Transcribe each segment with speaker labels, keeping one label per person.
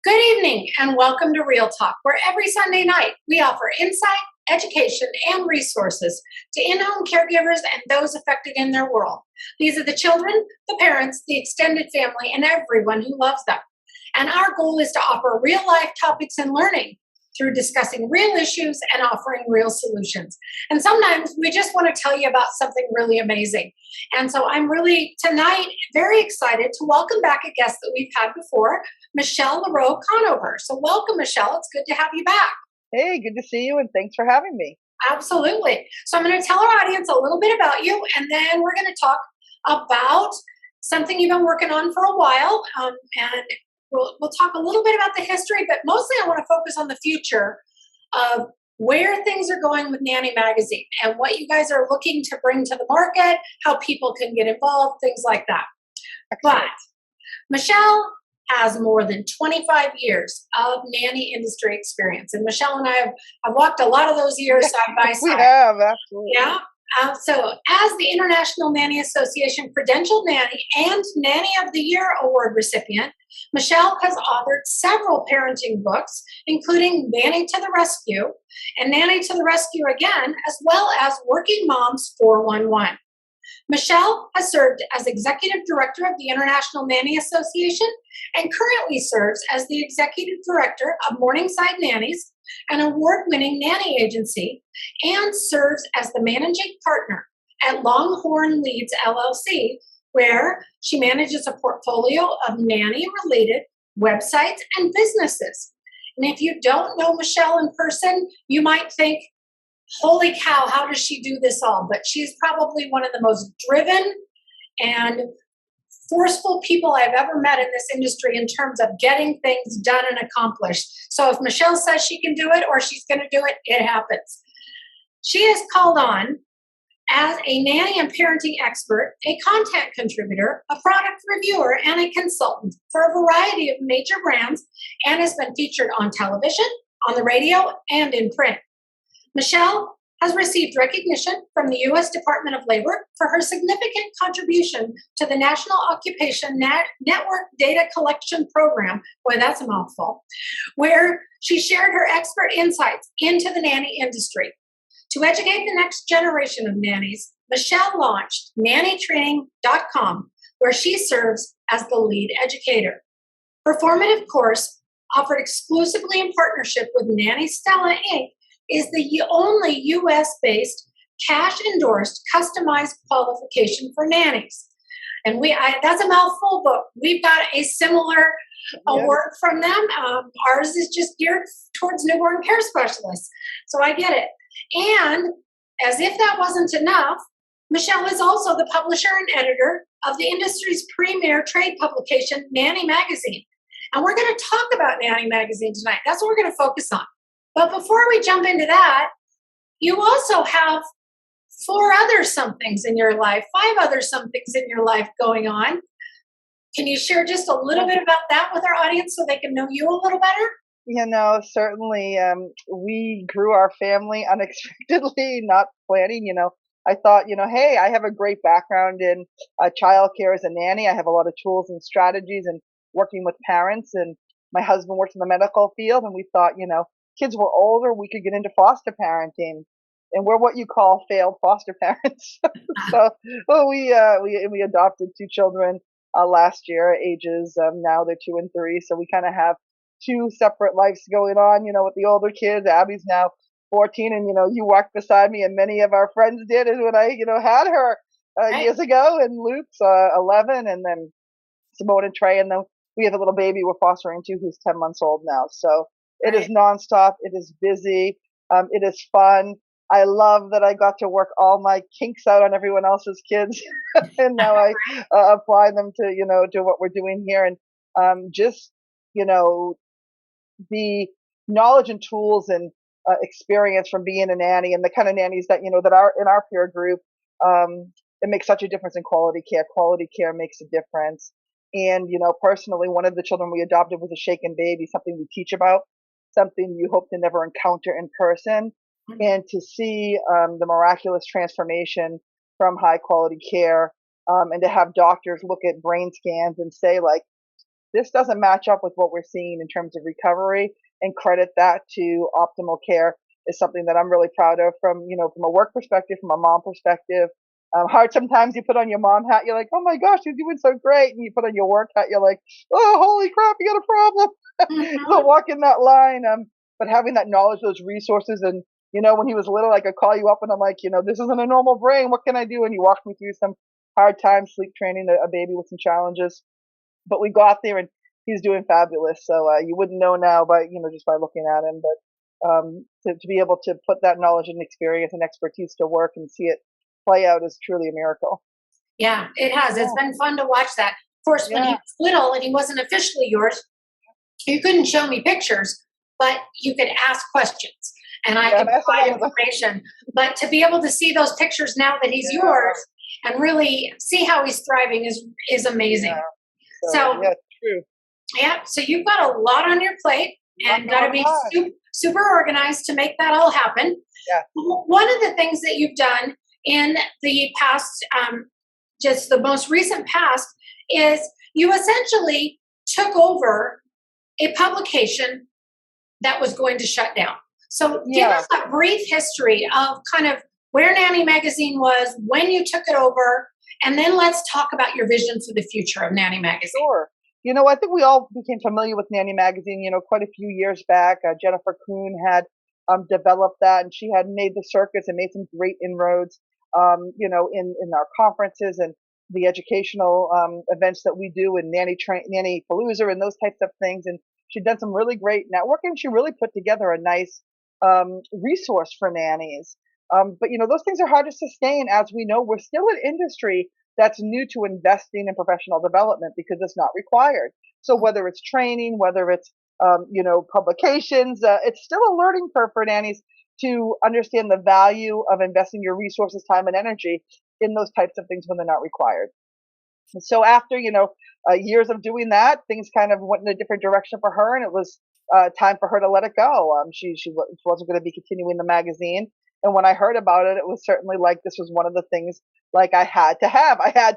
Speaker 1: Good evening and welcome to Real Talk, where every Sunday night we offer insight, education, and resources to in home caregivers and those affected in their world. These are the children, the parents, the extended family, and everyone who loves them. And our goal is to offer real life topics and learning through discussing real issues and offering real solutions. And sometimes we just want to tell you about something really amazing. And so I'm really tonight very excited to welcome back a guest that we've had before, Michelle LaRowe Conover. So welcome, Michelle. It's good to have you back.
Speaker 2: Hey, good to see you, and thanks for having me.
Speaker 1: Absolutely. So I'm going to tell our audience a little bit about you, and then we're going to talk about something you've been working on for a while. And we'll talk a little bit about the history, but mostly I want to focus on the future of where things are going with Nanny Magazine and what you guys are looking to bring to the market, how people can get involved, things like that.
Speaker 2: Excellent.
Speaker 1: But Michelle has more than 25 years of nanny industry experience. And Michelle and I have walked a lot of those years side by
Speaker 2: We
Speaker 1: side.
Speaker 2: have, absolutely.
Speaker 1: Yeah. So, as the International Nanny Association credentialed nanny and Nanny of the Year award recipient, Michelle has authored several parenting books, including Nanny to the Rescue and Nanny to the Rescue Again, as well as Working Moms 411. Michelle has served as executive director of the International Nanny Association and currently serves as the executive director of Morningside Nannies, an award winning nanny agency, and serves as the managing partner at Longhorn Leads LLC, where she manages a portfolio of nanny related websites and businesses. And if you don't know Michelle in person, you might think, holy cow, how does she do this all? But she's probably one of the most driven and forceful people I've ever met in this industry in terms of getting things done and accomplished. So if Michelle says she can do it or she's going to do it, it happens. She is called on as a nanny and parenting expert, a content contributor, a product reviewer, and a consultant for a variety of major brands, and has been featured on television, on the radio, and in print. Michelle has received recognition from the U.S. Department of Labor for her significant contribution to the National Occupation Network Data Collection Program, boy, that's a mouthful, where she shared her expert insights into the nanny industry. To educate the next generation of nannies, Michelle launched nannytraining.com, where she serves as the lead educator. Her formative course, offered exclusively in partnership with Nanny Stella Inc., is the only U.S.-based, cash-endorsed, customized qualification for nannies. And that's a mouthful, but we've got a similar award from them. Ours is just geared towards newborn care specialists. So I get it. And as if that wasn't enough, Michelle is also the publisher and editor of the industry's premier trade publication, Nanny Magazine. And we're going to talk about Nanny Magazine tonight. That's what we're going to focus on. But before we jump into that, you also have 4 other somethings in your life, 5 other somethings in your life going on. Can you share just a little bit about that with our audience so they can know you a little better?
Speaker 2: Certainly, we grew our family unexpectedly, not planning. I thought, hey, I have a great background in childcare as a nanny. I have a lot of tools and strategies and working with parents, and my husband works in the medical field, and we thought, kids were older, we could get into foster parenting, and we're what you call failed foster parents. So we adopted 2 children last year, ages now they're 2 and 3. So we kind of have 2 separate lives going on. With the older kids, Abby's now 14, and you walked beside me, and many of our friends did, is when I had her years ago, and Luke's 11, and then Simone and Trey, and then we have a little baby we're fostering too, who's 10 months old now. So it is nonstop. It is busy. It is fun. I love that I got to work all my kinks out on everyone else's kids, and now I apply them to what we're doing here, and just the knowledge and tools and experience from being a nanny, and the kind of nannies that that are in our peer group. It makes such a difference in quality care. Quality care makes a difference. And personally, one of the children we adopted was a shaken baby, something we teach about, something you hope to never encounter in person. And to see the miraculous transformation from high quality care, and to have doctors look at brain scans and say, like, this doesn't match up with what we're seeing in terms of recovery, and credit that to optimal care is something that I'm really proud of from, from a work perspective, from a mom perspective. Hard sometimes you put on your mom hat, you're like, oh my gosh, you're doing so great. And you put on your work hat, you're like, oh, holy crap, you got a problem. So
Speaker 1: Mhm.
Speaker 2: walking that line, but having that knowledge, those resources, and when he was little, I could call you up and I'm like, this isn't a normal brain. What can I do? And you walked me through some hard times sleep training a baby with some challenges. But we got there, and he's doing fabulous. So you wouldn't know now by just by looking at him, but to be able to put that knowledge and experience and expertise to work and see it play out is truly a miracle.
Speaker 1: Yeah, it has. It's
Speaker 2: Yeah,
Speaker 1: been fun to watch that. Of course, when he
Speaker 2: yeah,
Speaker 1: was little and he wasn't officially yours, you couldn't show me pictures, but you could ask questions and I
Speaker 2: yeah.
Speaker 1: could
Speaker 2: That's
Speaker 1: provide
Speaker 2: one of the
Speaker 1: information. But to be able to see those pictures now that he's yours
Speaker 2: yeah,
Speaker 1: and really see how he's thriving is amazing.
Speaker 2: yeah. So
Speaker 1: So
Speaker 2: yeah, it's true.
Speaker 1: yeah, so you've got a lot on your plate
Speaker 2: Not
Speaker 1: and got
Speaker 2: going
Speaker 1: to be
Speaker 2: on.
Speaker 1: super organized to make that all happen.
Speaker 2: Yeah,
Speaker 1: One of the things that you've done in the past, just the most recent past, is you essentially took over a publication that was going to shut down. So give
Speaker 2: yeah.
Speaker 1: us a brief history of kind of where Nanny Magazine was, when you took it over, and then let's talk about your vision for the future of Nanny Magazine.
Speaker 2: Sure. I think we all became familiar with Nanny Magazine, quite a few years back. Jennifer Kuhn had developed that, and she had made the circus and made some great inroads, in our conferences and the educational events that we do, and Nanny Palooza and those types of things. And she'd done some really great networking. She really put together a nice resource for nannies. But those things are hard to sustain. As we know, we're still an industry that's new to investing in professional development because it's not required. So whether it's training, whether it's publications, it's still a learning curve for nannies to understand the value of investing your resources, time, and energy in those types of things when they're not required. And so after years of doing that, things kind of went in a different direction for her, and it was time for her to let it go. She wasn't going to be continuing the magazine, and when I heard about it, it was certainly like this was one of the things like I had to have. I had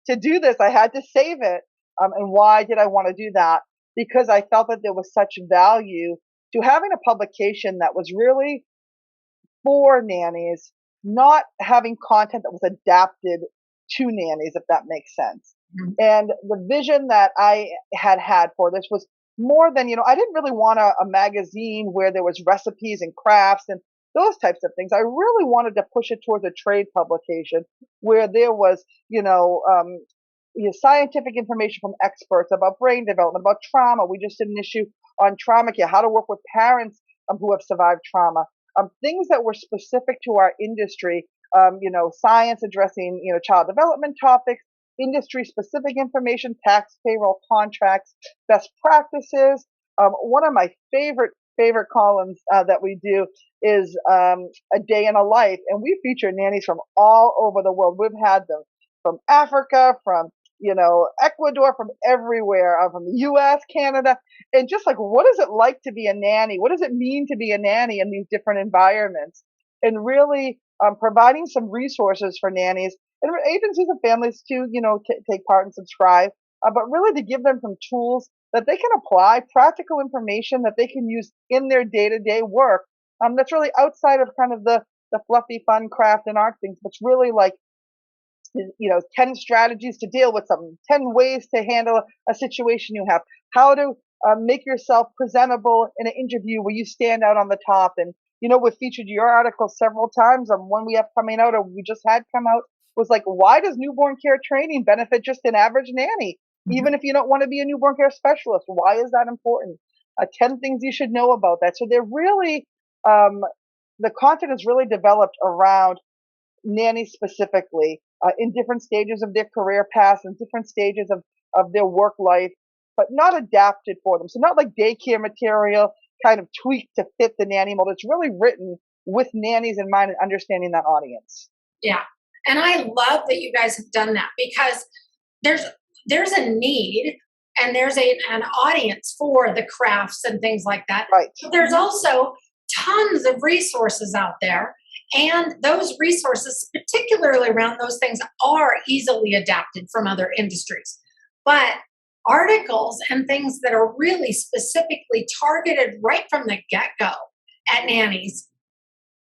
Speaker 2: to do this. I had to save it. And why did I want to do that? Because I felt that there was such value to having a publication that was really for nannies, not having content that was adapted to nannies, if that makes sense.
Speaker 1: Mhm.
Speaker 2: And the vision that I had for this was more than, I didn't really want a magazine where there was recipes and crafts and those types of things. I really wanted to push it towards a trade publication where there was, scientific information from experts about brain development, about trauma. We just did an issue on trauma care, how to work with parents who have survived trauma, things that were specific to our industry, science addressing, child development topics, industry specific information, tax, payroll, contracts, best practices. One of my favorite columns that we do is a day in a life, and we feature nannies from all over the world. We've had them from Africa, from Ecuador, from everywhere, from the U.S., Canada, and just like, what is it like to be a nanny? What does it mean to be a nanny in these different environments? And really providing some resources for nannies and agencies and families to, take part and subscribe, but really to give them some tools that they can apply, practical information that they can use in their day-to-day work. That's really outside of kind of the fluffy, fun craft and art things, but it's really like 10 strategies to deal with something, 10 ways to handle a situation you have, how to make yourself presentable in an interview where you stand out on the top. And, we've featured your article several times. One we have coming out, or we just had come out, was like, why does newborn care training benefit just an average nanny?
Speaker 1: Mhm.
Speaker 2: Even if you don't want to be a newborn care specialist, why is that important? 10 things you should know about that. So they're really, the content is really developed around nannies specifically in different stages of their career paths and different stages of their work life, but not adapted for them. So not like daycare material kind of tweaked to fit the nanny mold. It's really written with nannies in mind and understanding that audience.
Speaker 1: Yeah. And I love that you guys have done that because there's there's a need and there's an audience for the crafts and things like that.
Speaker 2: Right.
Speaker 1: But there's also tons of resources out there. And those resources, particularly around those things, are easily adapted from other industries. But articles and things that are really specifically targeted right from the get-go at nannies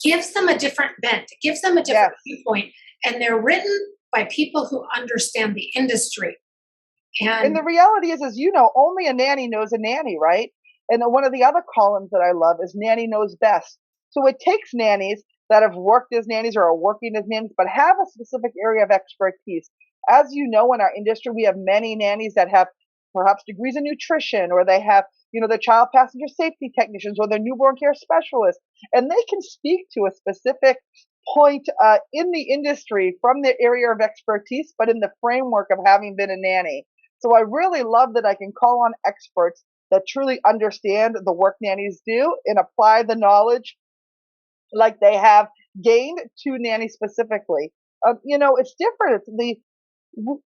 Speaker 1: gives them a different bent, it gives them a
Speaker 2: Yes.
Speaker 1: different viewpoint, and they're written by people who understand the industry.
Speaker 2: And
Speaker 1: And
Speaker 2: the reality is, you know, only a nanny knows a nanny, right? And then one of the other columns that I love is nanny knows best. So it takes nannies that have worked as nannies or are working as nannies, but have a specific area of expertise. As you know, in our industry, we have many nannies that have perhaps degrees in nutrition, or they have, you know, the child passenger safety technicians or their newborn care specialists, and they can speak to a specific point in the industry from their area of expertise, but in the framework of having been a nanny. So I really love that I can call on experts that truly understand the work nannies do and apply the knowledge like they have gained to nannies specifically. You know, it's different. It's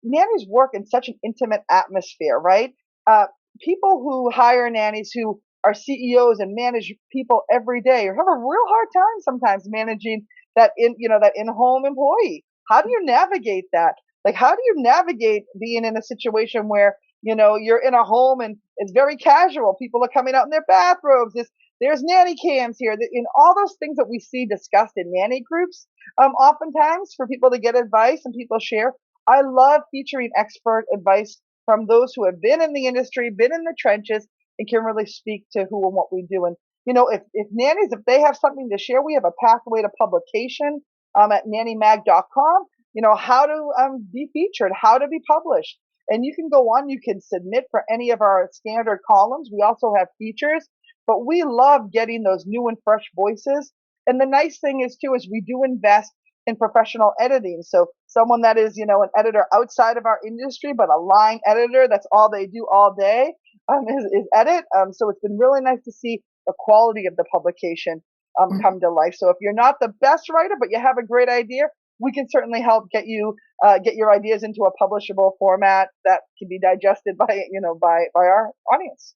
Speaker 2: nannies work in such an intimate atmosphere, right? Uh, People who hire nannies who are CEOs and manage people every day have a real hard time sometimes managing that in-home employee. How do you navigate that? Like, how do you navigate being in a situation where, you know, you're in a home and it's very casual. People are coming out in their bathrobes. There's nanny cams here. In all those things that we see discussed in nanny groups, oftentimes for people to get advice and people share. I love featuring expert advice from those who have been in the industry, been in the trenches, and can really speak to who and what we do. And you know, if nannies, if they have something to share, we have a pathway to publication at nannymag.com. You know, how to be featured, how to be published. And you can go on, you can submit for any of our standard columns. We also have features, but we love getting those new and fresh voices. And the nice thing is too, is we do invest in professional editing. So someone that is, you know, an editor outside of our industry, but a line editor, that's all they do all day, is edit. So it's been really nice to see the quality of the publication come to life. So if you're not the best writer, but you have a great idea, we can certainly help get your ideas into a publishable format that can be digested by our audience.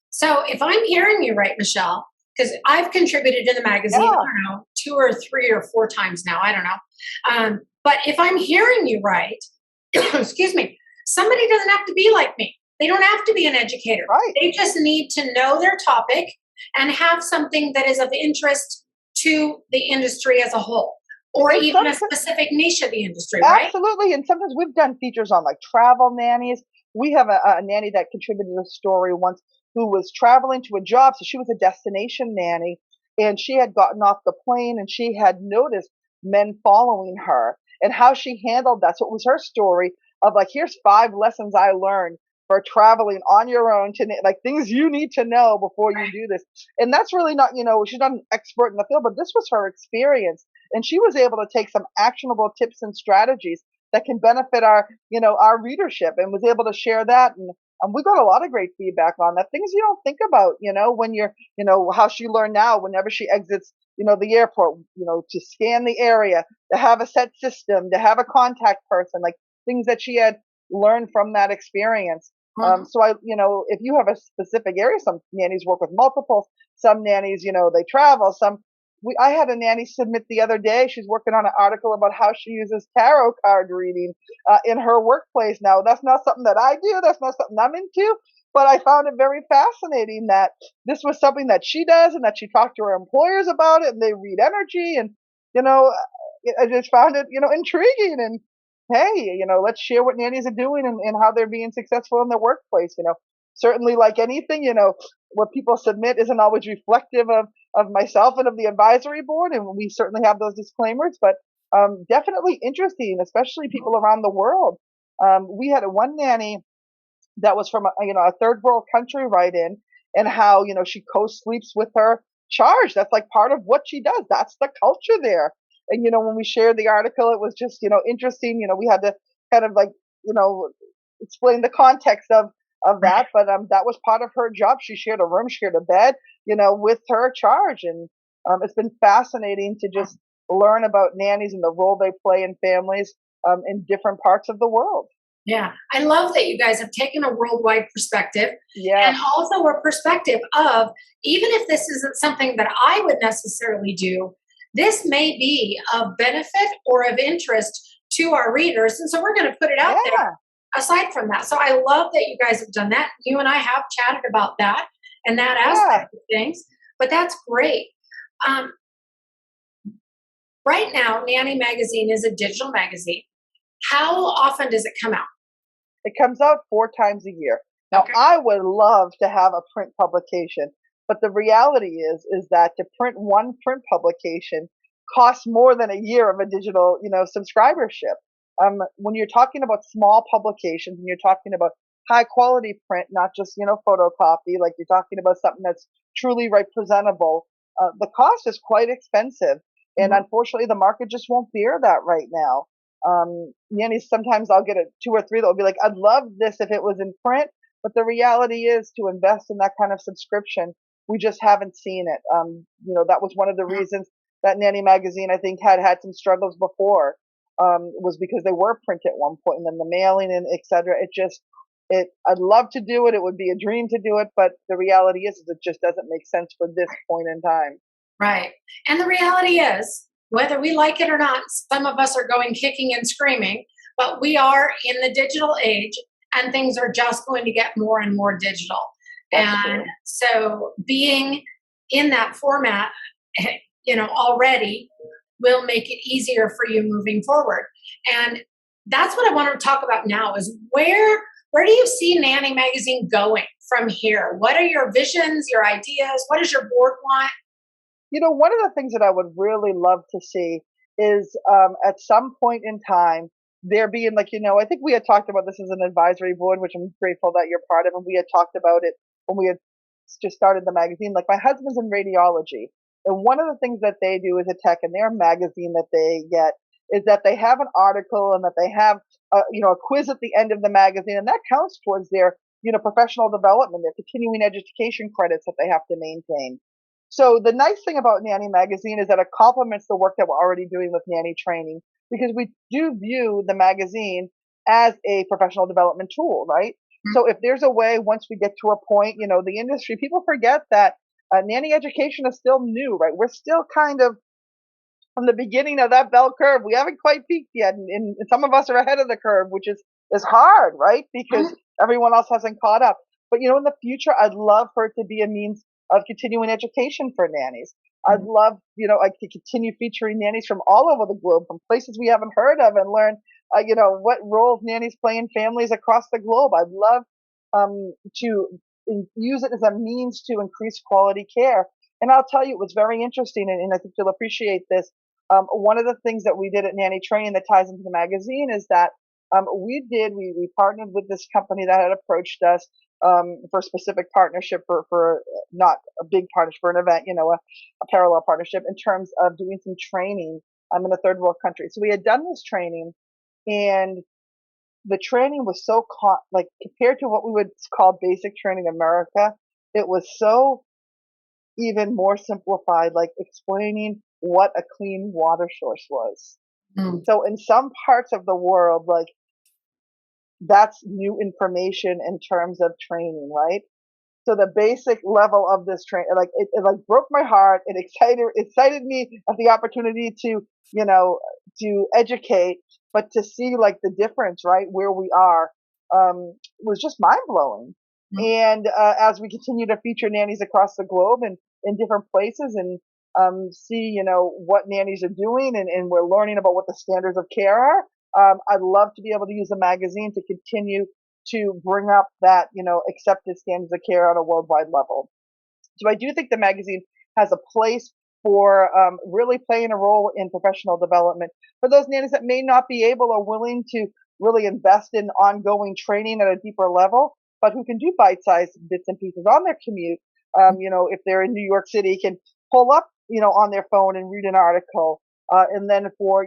Speaker 1: so if I'm hearing you right, Michelle, because I've contributed to the magazine, I
Speaker 2: Yeah,
Speaker 1: don't know, 2 or 3 or 4 times now, I don't know. But if I'm hearing you right, excuse me, somebody doesn't have to be like me. They don't have to be an educator.
Speaker 2: right.
Speaker 1: They just need to know their topic and have something that is of interest to the industry as a whole, or
Speaker 2: And
Speaker 1: even a specific niche of the industry, right?
Speaker 2: absolutely. And sometimes we've done features on like travel nannies. We have a nanny that contributed a story once who was traveling to a job. So she was a destination nanny and she had gotten off the plane and she had noticed men following her and how she handled that. So it was her story of like, here's 5 lessons I learned for traveling on your own to like things you need to know before you do this. And that's really not, you know, she's not an expert in the field, but this was her experience. And she was able to take some actionable tips and strategies that can benefit our readership and was able to share that. And we got a lot of great feedback on that. Things you don't think about, you know, when you're, you know, how she learned now whenever she exits, you know, the airport, you know, to scan the area, to have a set system, to have a contact person, like things that she had learned from that experience.
Speaker 1: Mhm.
Speaker 2: So you know, if you have a specific area, some nannies work with multiples, some nannies, you know, they travel, I had a nanny submit the other day. She's working on an article about how she uses tarot card reading in her workplace. Now, that's not something that I do. That's not something I'm into. But I found it very fascinating that this was something that she does and that she talked to her employers about it and they read energy. And, you know, I just found it, you know, intriguing. And hey, you know, let's share what nannies are doing and how they're being successful in their workplace. You know, certainly like anything, you know, what people submit isn't always reflective of myself and of the advisory board, and we certainly have those disclaimers. But definitely interesting, especially people around the world. We had one nanny that was from a third world country right in, and how she co-sleeps with her charge. That's like part of what she does. That's the culture there. And when we shared the article, it was just interesting. We had to kind of like you know explain the context of that, but that was part of her job. She shared a room, shared a bed, with her charge, and it's been fascinating to just learn about nannies and the role they play in families in different parts of the world.
Speaker 1: Yeah, I love that you guys have taken a worldwide perspective and
Speaker 2: Yes.
Speaker 1: also a perspective of, even if this isn't something that I would necessarily do, this may be of benefit or of interest to our readers. And so we're going to put it out there.
Speaker 2: Yeah.
Speaker 1: aside from that. So I love that you guys have done that. You and I have chatted about that and that
Speaker 2: Yeah.
Speaker 1: aspect of things, but that's great. Um, right now, Nanny Magazine is a digital magazine. How often does it come out?
Speaker 2: It comes out 4 times a year. Now,
Speaker 1: Okay.
Speaker 2: I would love to have a print publication, but the reality is that to print one print publication costs more than a year of a digital, subscribership. When you're talking about small publications and you're talking about high quality print, not just, photocopy, like you're talking about something that's truly right presentable, the cost is quite expensive. And
Speaker 1: Mhm.
Speaker 2: unfortunately, the market just won't bear that right now. Nannies, sometimes I'll get 2 or 3 that'll be like, I'd love this if it was in print, but the reality is to invest in that kind of subscription, we just haven't seen it. That was one of the reasons that Nanny Magazine, I think, had some struggles before, was because they were print at one point and then the mailing and et cetera. I'd love to do it. It would be a dream to do it, but the reality is it just doesn't make sense for this point in time.
Speaker 1: Right. And the reality is, whether we like it or not, some of us are going kicking and screaming, but we are in the digital age and things are just going to get more and more digital.
Speaker 2: That's
Speaker 1: And
Speaker 2: true.
Speaker 1: so being in that format, already will make it easier for you moving forward. And that's what I want to talk about now is where do you see Nanny Magazine going from here? What are your visions, your ideas? What does your board want?
Speaker 2: One of the things that I would really love to see is at some point in time, there being like, I think we had talked about this as an advisory board, which I'm grateful that you're part of. And we had talked about it when we had just started the magazine. Like my husband's in radiology. And one of the things that they do as a tech in their magazine that they get is that they have an article and that they have, a quiz at the end of the magazine. And that counts towards their, professional development, their continuing education credits that they have to maintain. So the nice thing about Nanny Magazine is that it complements the work that we're already doing with nanny training because we do view the magazine as a professional development tool, right? So if there's a way, once we get to a point, the industry, people forget that nanny education is still new, right? We're still kind of from the beginning of that bell curve. We haven't quite peaked yet, and some of us are ahead of the curve, which is hard, right? Because
Speaker 1: Mhm.
Speaker 2: everyone else hasn't caught up. But in the future, I'd love for it to be a means of continuing education for nannies. I'd
Speaker 1: Mhm.
Speaker 2: love, like to continue featuring nannies from all over the globe, from places we haven't heard of, and learn, what roles nannies play in families across the globe. I'd love to use it as a means to increase quality care. And I'll tell you, it was very interesting, and I think you'll appreciate this. One of the things that we did at Nanny Training that ties into the magazine is that we partnered with this company that had approached us for a specific partnership for not a big partnership for an event, a parallel partnership in terms of doing some training in a third world country. So we had done this training, and the training was so like compared to what we would call basic training in America, it was so even more simplified, like explaining what a clean water source was.
Speaker 1: Mm.
Speaker 2: So in some parts of the world, like that's new information in terms of training, right? So the basic level of this train, like it like broke my heart. It excited me at the opportunity to, to educate, but to see like the difference, right, where we are, was just mind blowing.
Speaker 1: Mm.
Speaker 2: And as we continue to feature nannies across the globe and in different places, and see, what nannies are doing, and we're learning about what the standards of care are. I'd love to be able to use a magazine to continue to bring up that, accepted standards of care on a worldwide level. So I do think the magazine has a place for really playing a role in professional development for those nannies that may not be able or willing to really invest in ongoing training at a deeper level, but who can do bite-sized bits and pieces on their commute. If they're in New York City, can pull up, on their phone and read an article. And then for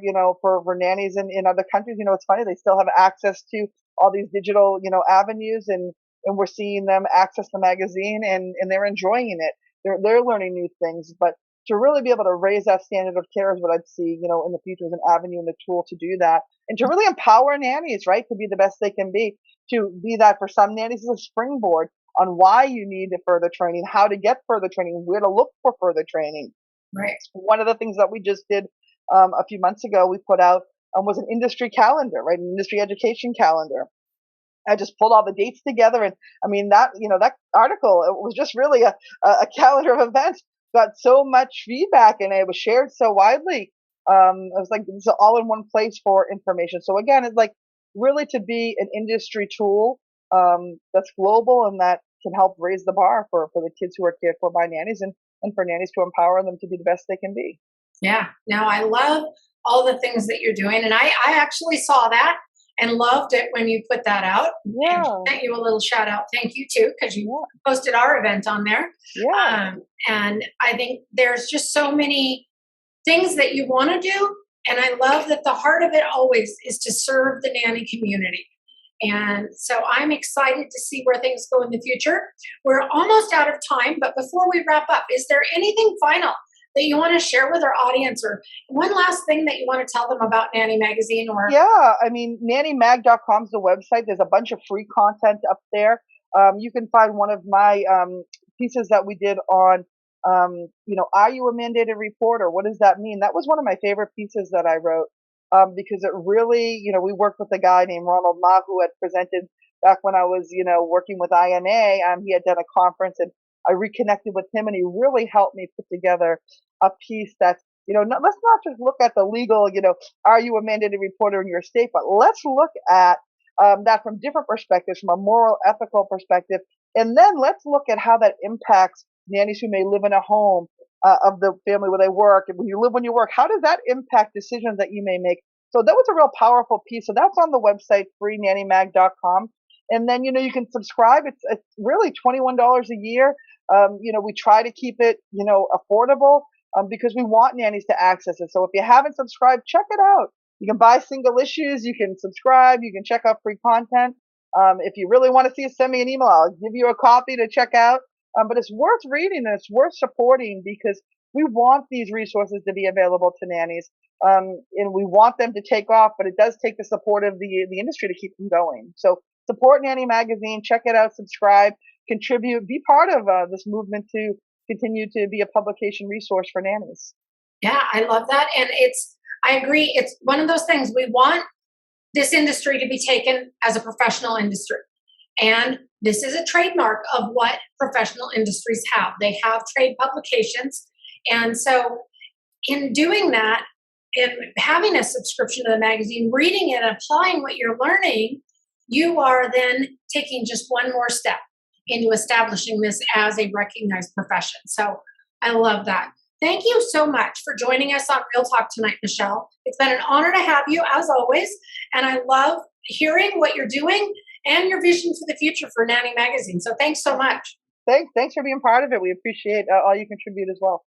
Speaker 2: nannies in other countries, it's funny, they still have access to all these digital, avenues, and we're seeing them access the magazine, and they're enjoying it. They're learning new things, but to really be able to raise that standard of care is what I'd see, in the future as an avenue and a tool to do that, and to really empower nannies, right, to be the best they can be, to be that for some nannies as a springboard on why you need further training, how to get further training, where to look for further training.
Speaker 1: Right.
Speaker 2: One of the things that we just did a few months ago, we put out was an industry calendar, right, an industry education calendar. I just pulled all the dates together, and I mean that that article, it was just really a calendar of events. Got so much feedback, and it was shared so widely. I was like, it's all in one place for information. So again, it's like really to be an industry tool that's global and that can help raise the bar for the kids who are cared for by nannies, and for nannies to empower them to be the best they can be.
Speaker 1: Yeah. Now I love all the things that you're doing. And I actually saw that and loved it when you put that out and
Speaker 2: Yeah,
Speaker 1: sent you a little shout out. Thank you too, because you
Speaker 2: yeah,
Speaker 1: posted our event on there.
Speaker 2: yeah.
Speaker 1: And I think there's just so many things that you want to do. And I love that the heart of it always is to serve the nanny community. And so I'm excited to see where things go in the future. We're almost out of time, but before we wrap up, is there anything final that you want to share with our audience, or one last thing that you want to tell them about Nanny Magazine? Or
Speaker 2: Yeah, I mean, nannymag.com is the website. There's a bunch of free content up there. You can find one of my pieces that we did on, are you a mandated reporter? What does that mean? That was one of my favorite pieces that I wrote because it really, we worked with a guy named Ronald Ma who had presented back when I was, working with INA. He had done a conference, and I reconnected with him, and he really helped me put together a piece that's let's not just look at the legal, are you a mandated reporter in your state, but let's look at that from different perspectives, from a moral, ethical perspective. And then let's look at how that impacts nannies who may live in a home of the family where they work. And when you work, how does that impact decisions that you may make? So that was a real powerful piece. So that's on the website, freenannymag.com. And then, you can subscribe. It's really $21 a year. We try to keep it, affordable because we want nannies to access it. So if you haven't subscribed, check it out. You can buy single issues, you can subscribe, you can check out free content. If you really want to see us, send me an email. I'll give you a copy to check out. But it's worth reading and it's worth supporting because we want these resources to be available to nannies. And we want them to take off, but it does take the support of the industry to keep them going. So support Nanny Magazine, check it out, subscribe, contribute, be part of this movement to continue to be a publication resource for nannies.
Speaker 1: yeah, I love that. And I agree. It's one of those things we want this industry to be taken as a professional industry. And this is a trademark of what professional industries have. They have trade publications. And so in doing that, in having a subscription to the magazine, reading it, applying what you're learning, you are then taking just one more step into establishing this as a recognized profession. So I love that. Thank you so much for joining us on Real Talk tonight, Michelle. It's been an honor to have you, as always. And I love hearing what you're doing and your vision for the future for Nanny Magazine. So thanks so much.
Speaker 2: Thanks for being part of it. We appreciate all you contribute as well.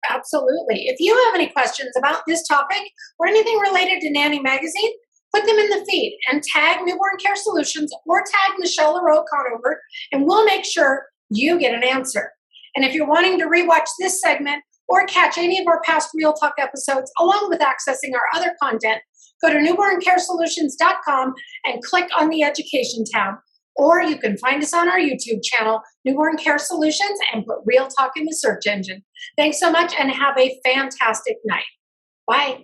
Speaker 1: Absolutely. If you have any questions about this topic or anything related to Nanny Magazine, put them in the feed and tag Newborn Care Solutions or tag Michelle LaRowe Conover, and we'll make sure you get an answer. And if you're wanting to rewatch this segment or catch any of our past Real Talk episodes, along with accessing our other content, go to newborncaresolutions.com and click on the Education tab. Or you can find us on our YouTube channel, Newborn Care Solutions, and put Real Talk in the search engine. Thanks so much and have a fantastic night. Bye.